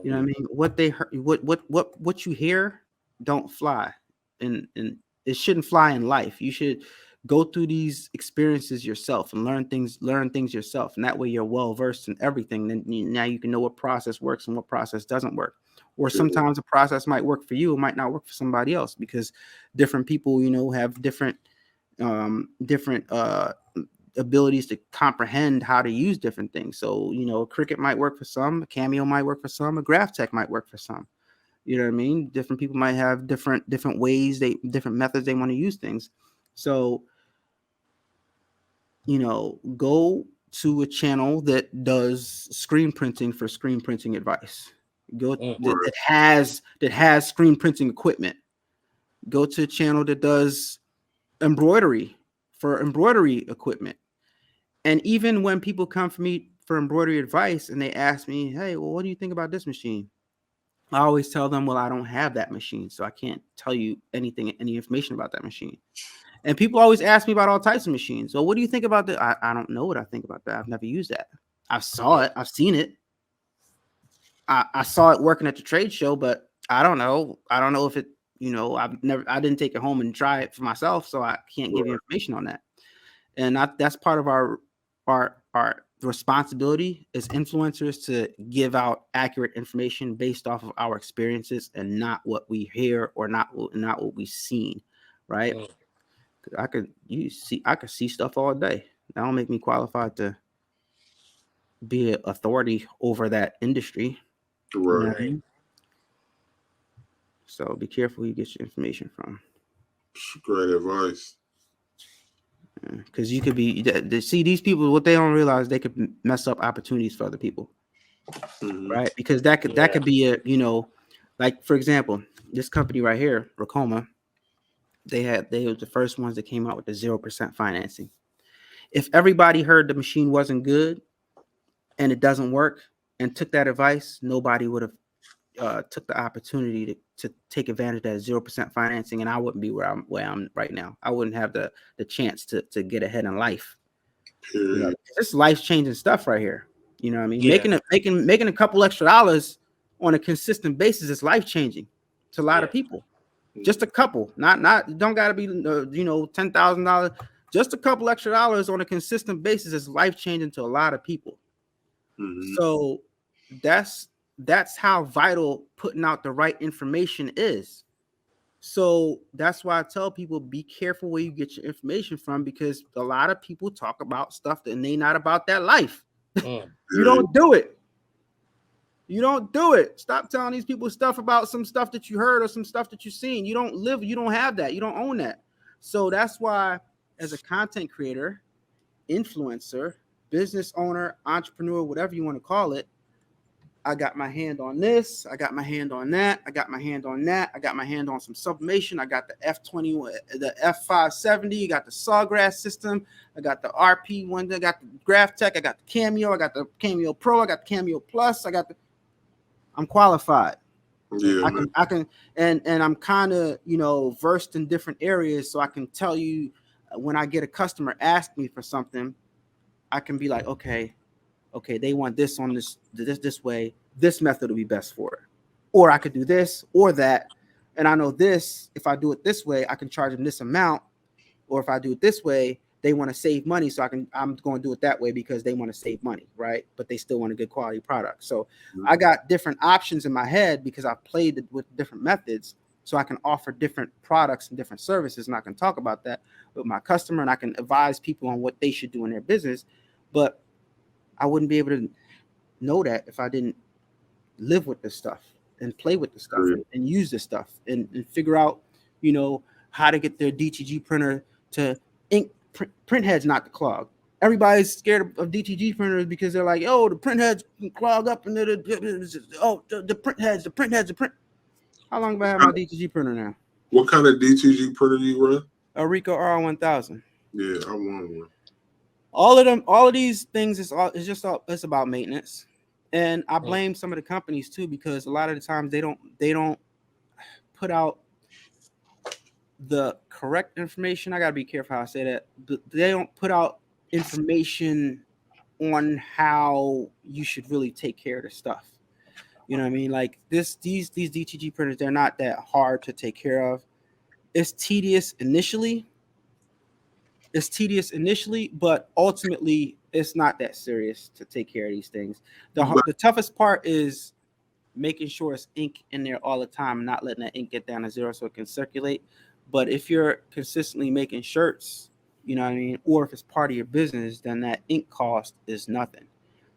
[SPEAKER 3] You know what I mean? What they heard, what you hear don't fly, and it shouldn't fly in life. You should go through these experiences yourself and learn things yourself, and that way you're well versed in everything. Then now you can know what process works and what process doesn't work. Or sometimes a process might work for you, it might not work for somebody else, because different people, have different abilities to comprehend how to use different things. So, a Cricut might work for some, a Cameo might work for some, a GraphTech might work for some. You know what I mean? Different people might have different ways, different methods they want to use things. So, go to a channel that does screen printing for screen printing advice. That has screen printing equipment. Go to a channel that does embroidery for embroidery equipment. And even when people come for me for embroidery advice and they ask me, hey, well, what do you think about this machine? I always tell them, well, I don't have that machine, so I can't tell you any information about that machine. And people always ask me about all types of machines. So what do you think about that? I don't know what I think about that. I've never used that. I saw it. I've seen it. I saw it working at the trade show, but I don't know. I don't know if it, I didn't take it home and try it for myself, so I can't give you information on that. And that's part of our responsibility as influencers, to give out accurate information based off of our experiences and not what we hear or not what we've seen, right? I could see stuff all day. That don't make me qualified to be an authority over that industry.
[SPEAKER 1] Right.
[SPEAKER 3] You know what I mean? So be careful who you get your information from.
[SPEAKER 1] Great advice.
[SPEAKER 3] Because you could see these people, what they don't realize, they could mess up opportunities for other people, right? Because that could be a, like, for example, this company right here, Racoma, they were the first ones that came out with the 0% financing. If everybody heard the machine wasn't good and it doesn't work and took that advice, nobody would have took the opportunity to take advantage of that 0% financing, and I wouldn't be where I'm right now. I wouldn't have the chance to get ahead in life. This life changing stuff right here. You know what I mean? Yeah. Making a couple extra dollars on a consistent basis is life changing to a lot of people. Just a couple, not don't got to be $10,000. Just a couple extra dollars on a consistent basis is life changing to a lot of people. So that's how vital putting out the right information is. So that's why I tell people, be careful where you get your information from, because a lot of people talk about stuff and they not about that life. You don't do it. You don't do it. Stop telling these people stuff about some stuff that you heard or some stuff that you've seen. You don't have that. You don't own that. So that's why, as a content creator, influencer, business owner, entrepreneur, whatever you want to call it, I got my hand on this. I got my hand on that. I got my hand on that. I got my hand on some sublimation. I got the F21, the F570. You got the Sawgrass system. I got the RP one. I got the GraphTech. I got the Cameo. I got the Cameo Pro. I got the Cameo Plus. I'm qualified.
[SPEAKER 1] Yeah,
[SPEAKER 3] I can, and I'm kind of, versed in different areas, so I can tell you when I get a customer ask me for something, I can be like, okay, they want this on this way. This method will be best for it. Or I could do this or that. And I know this, if I do it this way, I can charge them this amount. Or if I do it this way, they want to save money. So I'm going to do it that way because they want to save money, right? But they still want a good quality product. So I got different options in my head because I've played with different methods. so I can offer different products and different services, and I can talk about that with my customer, and I can advise people on what they should do in their business. But I wouldn't be able to know that if I didn't live with this stuff and play with the stuff and use this stuff and figure out, how to get their DTG printer to ink. Print heads not to clog. Everybody's scared of DTG printers because they're like, oh, the print heads can clog up, and the print heads. How long have I had my DTG printer now?
[SPEAKER 1] What kind of DTG printer do you run?
[SPEAKER 3] A Ricoh R1000.
[SPEAKER 1] Yeah, I want one.
[SPEAKER 3] All of these things it's about maintenance, and I blame some of the companies too, because a lot of the times they don't put out the correct information. I gotta be careful how I say that, but they don't put out information on how you should really take care of the stuff. You know what I mean? Like these DTG printers, they're not that hard to take care of. It's tedious initially, but ultimately it's not that serious to take care of these things. The toughest part is making sure it's ink in there all the time, not letting that ink get down to zero so it can circulate. But if you're consistently making shirts, you know what I mean, or if it's part of your business, then that ink cost is nothing.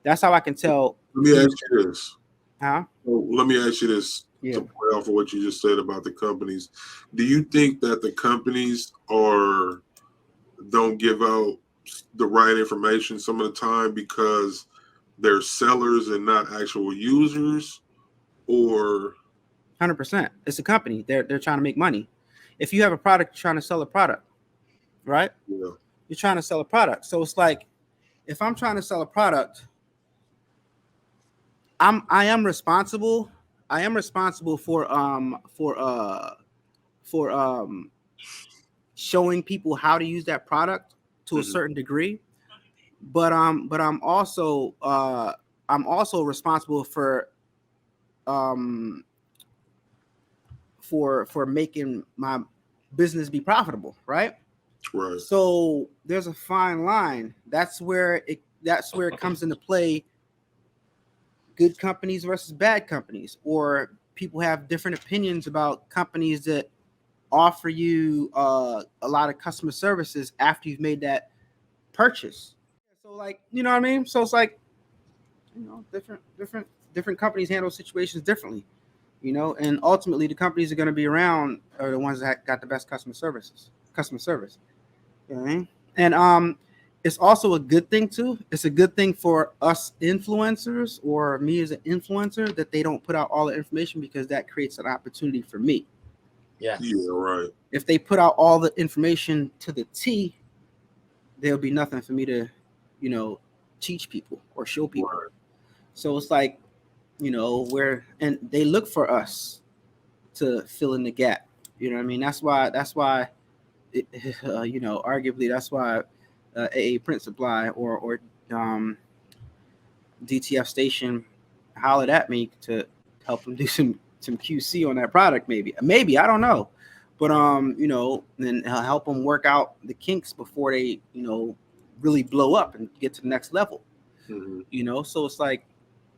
[SPEAKER 3] That's how I can tell.
[SPEAKER 1] Let me ask you this.
[SPEAKER 3] Huh?
[SPEAKER 1] Let me ask you this to play off of what you just said about the companies. Do you think that the companies don't give out the right information some of the time because they're sellers and not actual users? Or
[SPEAKER 3] 100%. It's a company. They're trying to make money. If you have a product, you're trying to sell a product, right?
[SPEAKER 1] Yeah.
[SPEAKER 3] You're trying to sell a product. So it's like, if I'm trying to sell a product, I am responsible for showing people how to use that product to a certain degree, but I'm also responsible for making my business be profitable, right?
[SPEAKER 1] Right.
[SPEAKER 3] So there's a fine line. That's where it comes into play. Good companies versus bad companies, or people have different opinions about companies that offer you a lot of customer services after you've made that purchase. So like, you know what I mean? So it's like, different companies handle situations differently, and ultimately the companies that are going to be around are the ones that got the best customer service. You know what I mean? And it's also a good thing too. It's a good thing for us influencers, or me as an influencer, that they don't put out all the information, because that creates an opportunity for me.
[SPEAKER 2] Yeah.
[SPEAKER 1] Yeah, right.
[SPEAKER 3] If they put out all the information to the T, there'll be nothing for me to, teach people or show people. Right. So it's like, and they look for us to fill in the gap. You know what I mean? That's why, arguably that's why AA Print Supply or DTF Station hollered at me to help them do some QC on that product. Maybe I don't know, but and help them work out the kinks before they really blow up and get to the next level. So it's like,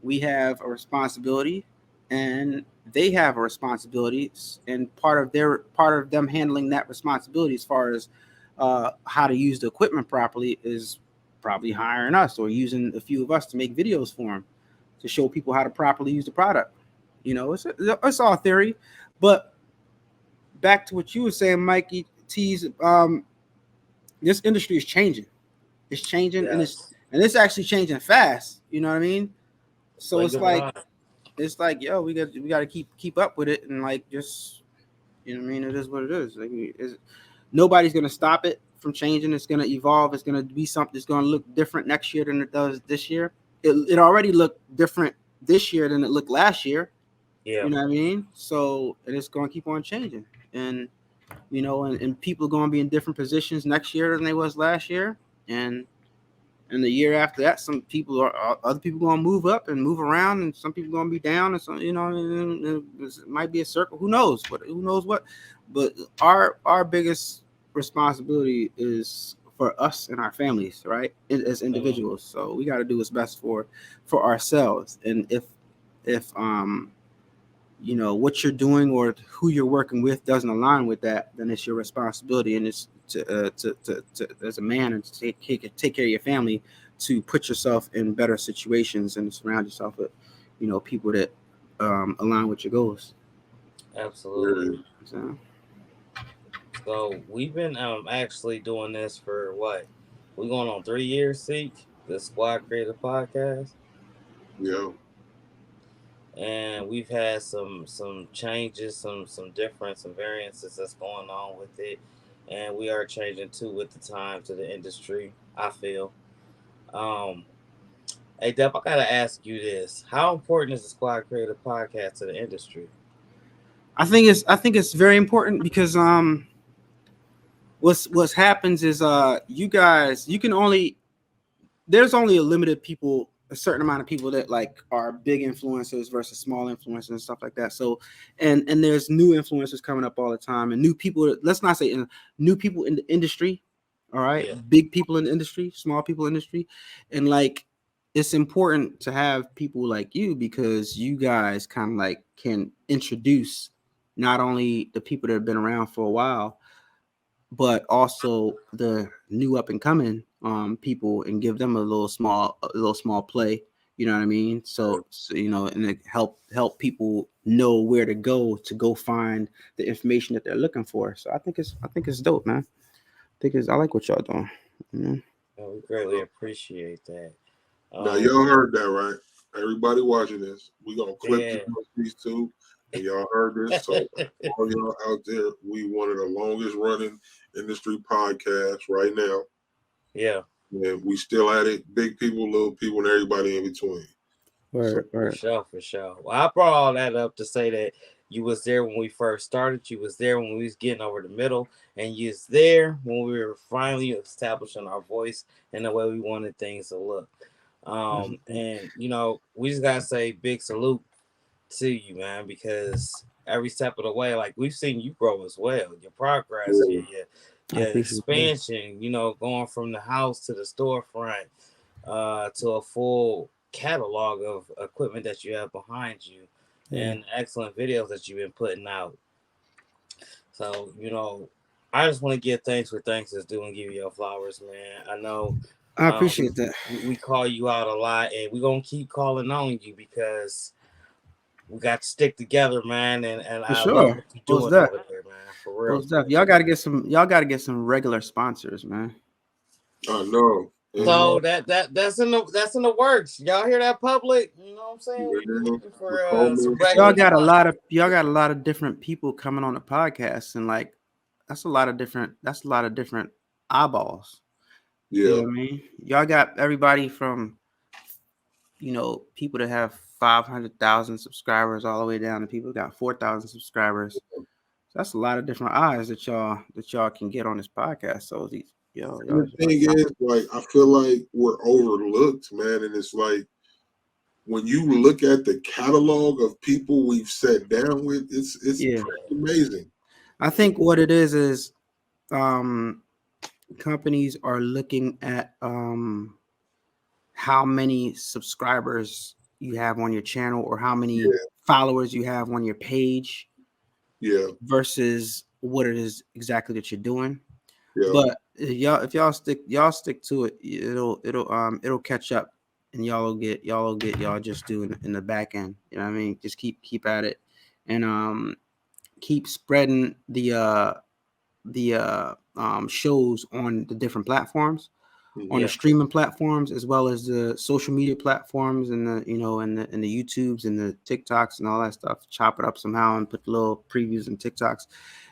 [SPEAKER 3] we have a responsibility and they have a responsibility, and part of them handling that responsibility as far as how to use the equipment properly is probably hiring us or using a few of us to make videos for them to show people how to properly use the product. It's all theory, but back to what you were saying, Mikey T's, this industry is changing. It's changing. Yes. and it's actually changing fast. You know what I mean? So it's like, yo, we got to keep up with it, and like, just, you know what I mean? It is what it is. Like, nobody's gonna stop it from changing. It's gonna evolve. It's gonna be something that's gonna look different next year than it does this year. It already looked different this year than it looked last year. Yeah. You know what I mean? So it's gonna keep on changing, and and people are gonna be in different positions next year than they was last year, and the year after that, other people gonna move up and move around, and some people gonna be down, and some, it might be a circle. Who knows what? But our biggest responsibility is for us and our families, right? As individuals. So we got to do what's best for ourselves. And if what you're doing or who you're working with doesn't align with that, then it's your responsibility, and it's to as a man, and to take care of your family, to put yourself in better situations and surround yourself with people that align with your goals.
[SPEAKER 2] Absolutely.
[SPEAKER 3] So,
[SPEAKER 2] So we've been actually doing this for what? We going on 3 years, Seek, the Squad Creative Podcast.
[SPEAKER 1] Yeah.
[SPEAKER 2] And we've had some changes, some different, some variances that's going on with it. And we are changing too with the times of the industry, I feel. Um Hey Deb, I gotta ask you this. How important is the Squad Creative Podcast to the industry?
[SPEAKER 3] I think it's very important because what's happens is you guys, you can only there's only a certain amount of people that like are big influencers versus small influencers and stuff like that. So, and there's new influencers coming up all the time, and new people. Let's not say new people in the industry. All right,
[SPEAKER 2] Yeah,
[SPEAKER 3] big people in the industry, small people in the industry, and like it's important to have people like you because you guys kind of like can introduce not only the people that have been around for a while, but also the new up and coming people, and give them a little small play. You know what I mean? So and it help people know where to go find the information that they're looking for. So I think it's dope, man. I like what y'all doing. You know?
[SPEAKER 2] we greatly appreciate that.
[SPEAKER 1] Now
[SPEAKER 2] Um,
[SPEAKER 1] y'all heard that, right? Everybody watching this, we gonna clip
[SPEAKER 2] yeah,
[SPEAKER 1] these two, and y'all heard this. So all y'all out there, we one of the longest running industry podcasts right now,
[SPEAKER 2] yeah,
[SPEAKER 1] and we still at it. Big people, little people, and everybody in between. So
[SPEAKER 3] Word,
[SPEAKER 2] for
[SPEAKER 3] word.
[SPEAKER 2] sure, for sure. Well, I brought all that up to say that you was there when we first started. You was there when we was getting over the middle, and you was there when we were finally establishing our voice and the way we wanted things to look. And we just gotta say big salute to you, man, because every step of the way, like we've seen you grow as well. Your progress,
[SPEAKER 1] yeah,
[SPEAKER 3] I
[SPEAKER 2] your
[SPEAKER 3] appreciate that.
[SPEAKER 2] expansion, going from the house to the storefront, to a full catalog of equipment that you have behind you,
[SPEAKER 3] Yeah,
[SPEAKER 2] and excellent videos that you've been putting out. So, I just want to give thanks where thanks is due and give you your flowers, man. I know
[SPEAKER 3] I
[SPEAKER 2] we,
[SPEAKER 3] appreciate that.
[SPEAKER 2] we call you out a lot, and we're going to keep calling on you because we got to stick together, man. And
[SPEAKER 3] For
[SPEAKER 2] I love
[SPEAKER 3] sure.
[SPEAKER 2] what you're
[SPEAKER 3] Most
[SPEAKER 2] doing
[SPEAKER 3] that.
[SPEAKER 2] over there, man. For real,
[SPEAKER 3] Most
[SPEAKER 2] for
[SPEAKER 3] that.
[SPEAKER 2] real.
[SPEAKER 3] Y'all got to get some regular sponsors, man.
[SPEAKER 1] I know.
[SPEAKER 2] So that's in the works. Y'all hear that, public? You know what I'm saying? We looking for some
[SPEAKER 1] Coleman,
[SPEAKER 2] regular
[SPEAKER 3] Y'all got a
[SPEAKER 2] sponsors.
[SPEAKER 3] lot of y'all got a lot of different people coming on the podcast, and like that's a lot of different eyeballs. You know
[SPEAKER 1] yeah,
[SPEAKER 3] what I mean? Y'all got everybody from people that have 500,000 subscribers all the way down to people that got 4,000 subscribers. So that's a lot of different eyes that y'all can get on this podcast. So these
[SPEAKER 1] and the thing is, like, I feel like we're overlooked, man, and it's like when you look at the catalog of people we've sat down with, it's
[SPEAKER 3] yeah.
[SPEAKER 1] pretty amazing.
[SPEAKER 3] I think what it is um companies are looking at how many subscribers you have on your channel or how many
[SPEAKER 1] Yeah,
[SPEAKER 3] followers you have on your page
[SPEAKER 1] yeah,
[SPEAKER 3] versus what it is exactly that you're doing.
[SPEAKER 1] yeah.
[SPEAKER 3] But if y'all stick to it, it'll catch up, and y'all will get y'all just do in the back end. You know what I mean? Just keep at it, and keep spreading the shows on the different platforms, on the
[SPEAKER 2] Yeah,
[SPEAKER 3] streaming platforms, as well as the social media platforms, and the YouTubes and the TikToks and all that stuff. Chop it up somehow and put little previews and TikToks,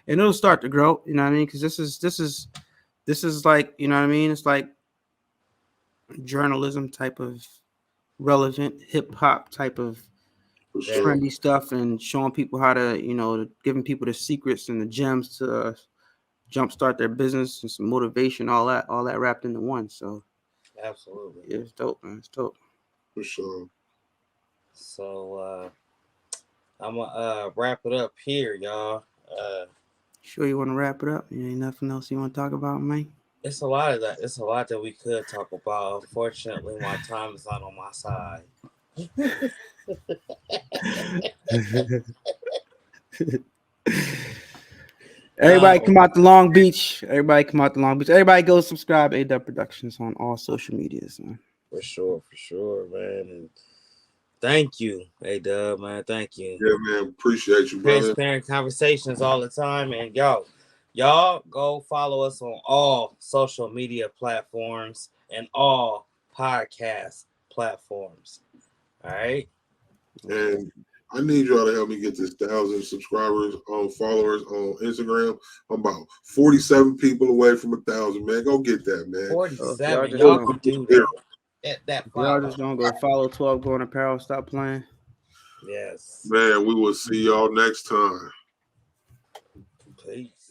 [SPEAKER 3] and it'll start to grow. You know what I mean? Because this is like, you know what I mean? It's like journalism type of relevant hip hop type of
[SPEAKER 1] For sure.
[SPEAKER 2] definitely.
[SPEAKER 3] trendy stuff, and showing people how to, giving people the secrets and the gems to jumpstart their business, and some motivation, all that wrapped into one. So
[SPEAKER 2] Absolutely.
[SPEAKER 3] yeah, it's dope, man. It's dope.
[SPEAKER 1] For sure.
[SPEAKER 2] So I'm gonna wrap it up here, y'all.
[SPEAKER 3] Sure, you want to wrap it up? You ain't nothing else you want to talk about, man?
[SPEAKER 2] It's a lot that we could talk about. Unfortunately, my time is not on my side.
[SPEAKER 3] Everybody come out to Long Beach. Everybody go subscribe to A-Dub Productions on all social medias, man.
[SPEAKER 2] For sure, man. And thank you, A-Dub, man. Thank you.
[SPEAKER 1] Yeah, man. Appreciate you, brother.
[SPEAKER 2] Transparent conversations all the time. And y'all go follow us on all social media platforms and all podcast platforms. All right.
[SPEAKER 1] And I need y'all to help me get this 1,000 subscribers followers on Instagram. I'm about 47 people away from 1,000, man. Go get that, man.
[SPEAKER 2] 47. Y'all can do that. That
[SPEAKER 3] y'all just don't go follow 12 Going Apparel. Stop playing.
[SPEAKER 2] Yes.
[SPEAKER 1] Man, we will see y'all next time.
[SPEAKER 2] Peace.